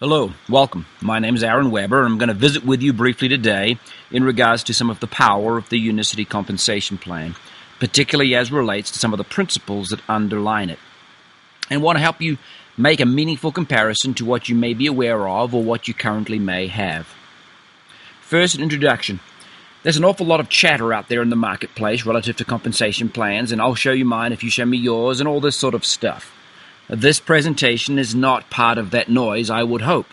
Hello, welcome. My name is Aaron Weber, and I'm going to visit with you briefly today in regards to some of the power of the Unicity Compensation Plan, particularly as relates to some of the principles that underline it, and want to help you make a meaningful comparison to what you may be aware of or what you currently may have. First, an introduction. There's an awful lot of chatter out there in the marketplace relative to compensation plans, and I'll show you mine if you show me yours and all this sort of stuff. This presentation is not part of that noise, I would hope.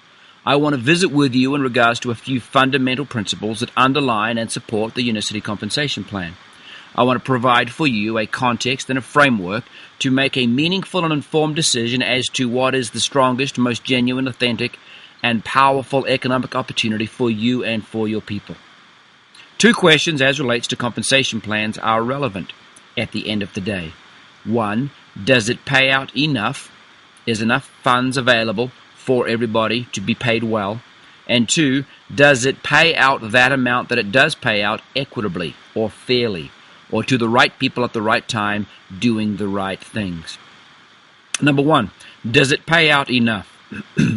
I want to visit with you in regards to a few fundamental principles that underline and support the Unicity Compensation Plan. I want to provide for you a context and a framework to make a meaningful and informed decision as to what is the strongest, most genuine, authentic, and powerful economic opportunity for you and for your people. Two questions as relates to compensation plans are relevant at the end of the day. One, does it pay out enough? Is enough funds available for everybody to be paid well? And two, does it pay out that amount that it does pay out equitably or fairly, or to the right people at the right time doing the right things? Number one, does it pay out enough?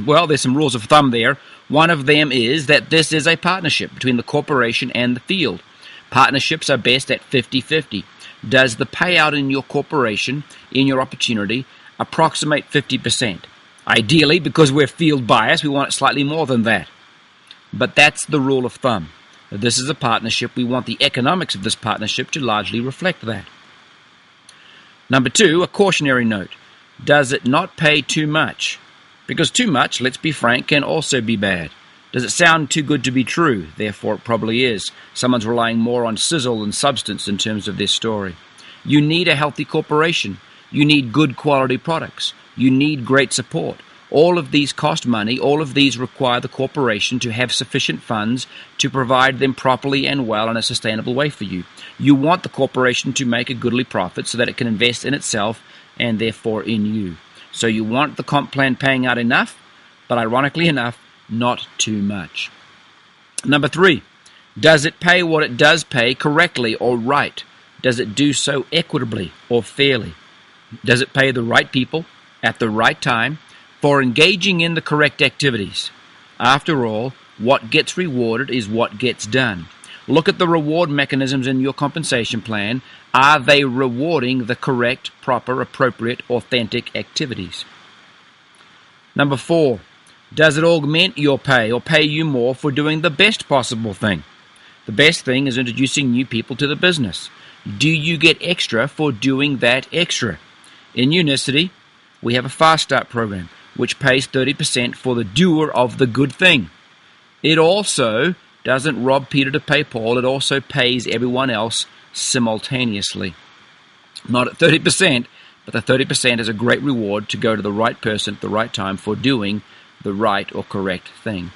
Well, there's some rules of thumb there. One of them is that this is a partnership between the corporation and the field. Partnerships are best at 50-50. Does the payout in your corporation, in your opportunity, approximate 50%? Ideally, because we're field biased, we want it slightly more than that. But that's the rule of thumb. This is a partnership. We want the economics of this partnership to largely reflect that. Number two, a cautionary note. Does it not pay too much? Because too much, let's be frank, can also be bad. Does it sound too good to be true? Therefore, it probably is. Someone's relying more on sizzle than substance in terms of their story. You need a healthy corporation. You need good quality products. You need great support. All of these cost money. All of these require the corporation to have sufficient funds to provide them properly and well in a sustainable way for you. You want the corporation to make a goodly profit so that it can invest in itself and therefore in you. So you want the comp plan paying out enough, but ironically enough, not too much. Number three, does it pay what it does pay correctly or right? Does it do so equitably or fairly? Does it pay the right people at the right time for engaging in the correct activities? After all, what gets rewarded is what gets done. Look at the reward mechanisms in your compensation plan. Are they rewarding the correct, proper, appropriate, authentic activities? Number four, does it augment your pay or pay you more for doing the best possible thing? The best thing is introducing new people to the business. Do you get extra for doing that extra? In Unicity, we have a Fast Start program, which pays 30% for the doer of the good thing. It also doesn't rob Peter to pay Paul. It also pays everyone else simultaneously. Not at 30%, but the 30% is a great reward to go to the right person at the right time for doing the right or correct thing.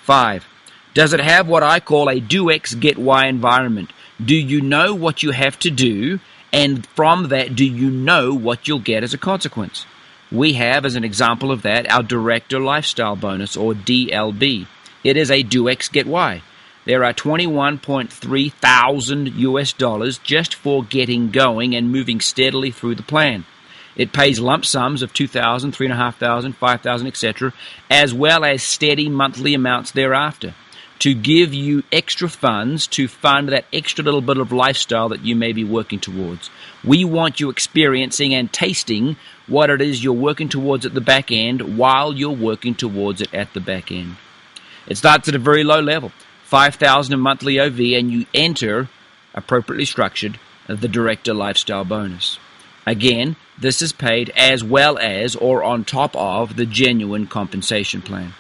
5. Does it have what I call a do X, get Y environment? Do you know what you have to do, and from that, do you know what you'll get as a consequence? We have, as an example of that, our Director Lifestyle Bonus, or DLB. It is a do X, get Y. There are $21.3 thousand US just for getting going and moving steadily through the plan. It pays lump sums of $2,000, $3,500, $5,000, etc., as well as steady monthly amounts thereafter, to give you extra funds to fund that extra little bit of lifestyle that you may be working towards. We want you experiencing and tasting what it is you're working towards at the back end while you're working towards it at the back end. It starts at a very low level, $5,000 a monthly OV, and you enter, appropriately structured, the Director Lifestyle Bonus. Again, this is paid as well as or on top of the genuine compensation plan.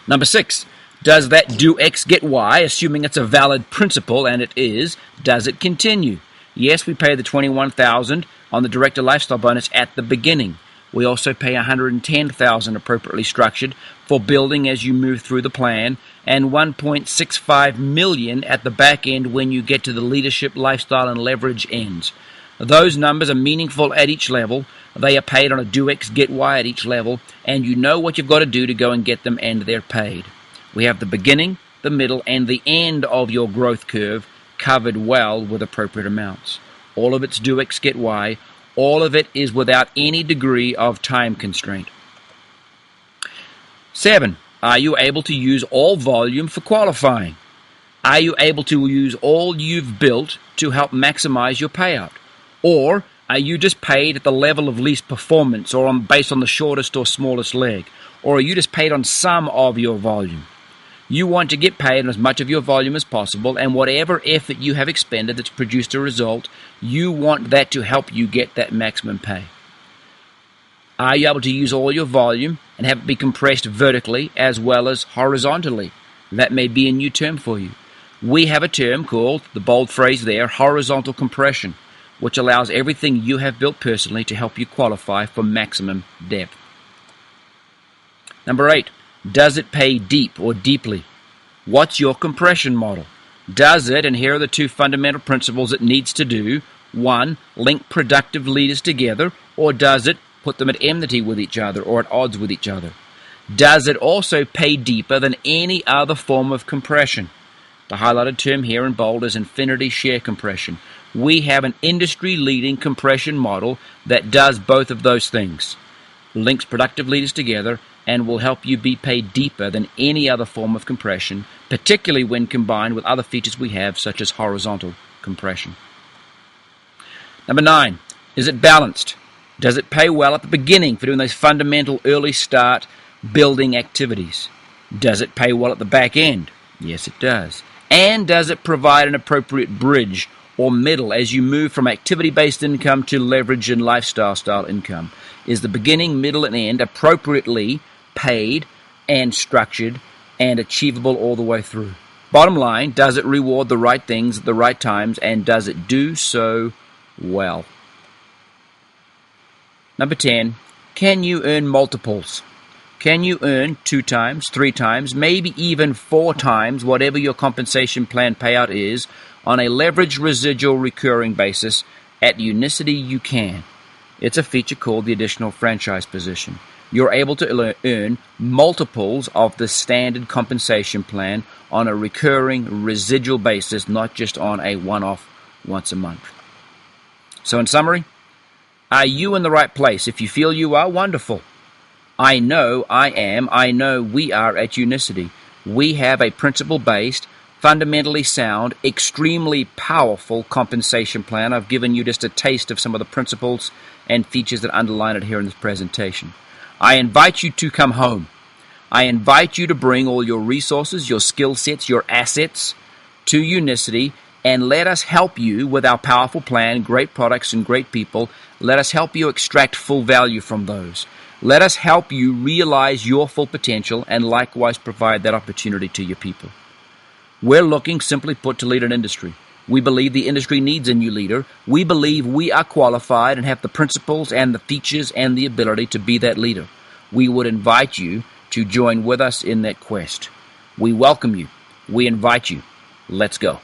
Number 6, does that do X get Y, assuming it's a valid principle, and it is, does it continue? Yes, we pay the $21,000 on the Director Lifestyle Bonus at the beginning. We also pay $110,000 appropriately structured for building as you move through the plan, and $1.65 million at the back end when you get to the leadership, lifestyle, and leverage ends. Those numbers are meaningful at each level. They are paid on a do X, get Y at each level, and you know what you've got to do to go and get them, and they're paid. We have the beginning, the middle, and the end of your growth curve covered well with appropriate amounts. All of it's do X, get Y. All of it is without any degree of time constraint. 7. Are you able to use all volume for qualifying? Are you able to use all you've built to help maximize your payout? Or are you just paid at the level of least performance or based on the shortest or smallest leg? Or are you just paid on some of your volume? You want to get paid on as much of your volume as possible, and whatever effort you have expended that's produced a result, you want that to help you get that maximum pay. Are you able to use all your volume and have it be compressed vertically as well as horizontally? That may be a new term for you. We have a term called, the bold phrase there, horizontal compression, which allows everything you have built personally to help you qualify for maximum depth. Number 8. Does it pay deep or deeply? What's your compression model? Does it, and here are the two fundamental principles it needs to do, 1. Link productive leaders together, or does it put them at enmity with each other or at odds with each other? Does it also pay deeper than any other form of compression? The highlighted term here in bold is infinity share compression. We have an industry-leading compression model that does both of those things. Links productive leaders together and will help you be paid deeper than any other form of compression, particularly when combined with other features we have, such as horizontal compression. Number 9, is it balanced? Does it pay well at the beginning for doing those fundamental early start building activities? Does it pay well at the back end? Yes, it does. And does it provide an appropriate bridge or middle as you move from activity-based income to leverage and lifestyle-style income? Is the beginning, middle, and end appropriately paid and structured and achievable all the way through? Bottom line, does it reward the right things at the right times, and does it do so well? Number 10, can you earn multiples? Can you earn 2 times, 3 times, maybe even 4 times whatever your compensation plan payout is on a leveraged residual recurring basis? At Unicity, you can. It's a feature called the additional franchise position. You're able to earn multiples of the standard compensation plan on a recurring residual basis, not just on a one-off once a month. So in summary, are you in the right place? If you feel you are, wonderful. I know I am. I know we are at Unicity. We have a principle-based, fundamentally sound, extremely powerful compensation plan. I've given you just a taste of some of the principles and features that underline it here in this presentation. I invite you to come home. I invite you to bring all your resources, your skill sets, your assets to Unicity, and let us help you with our powerful plan, great products and great people. Let us help you extract full value from those. Let us help you realize your full potential and likewise provide that opportunity to your people. We're looking, simply put, to lead an industry. We believe the industry needs a new leader. We believe we are qualified and have the principles and the features and the ability to be that leader. We would invite you to join with us in that quest. We welcome you. We invite you. Let's go.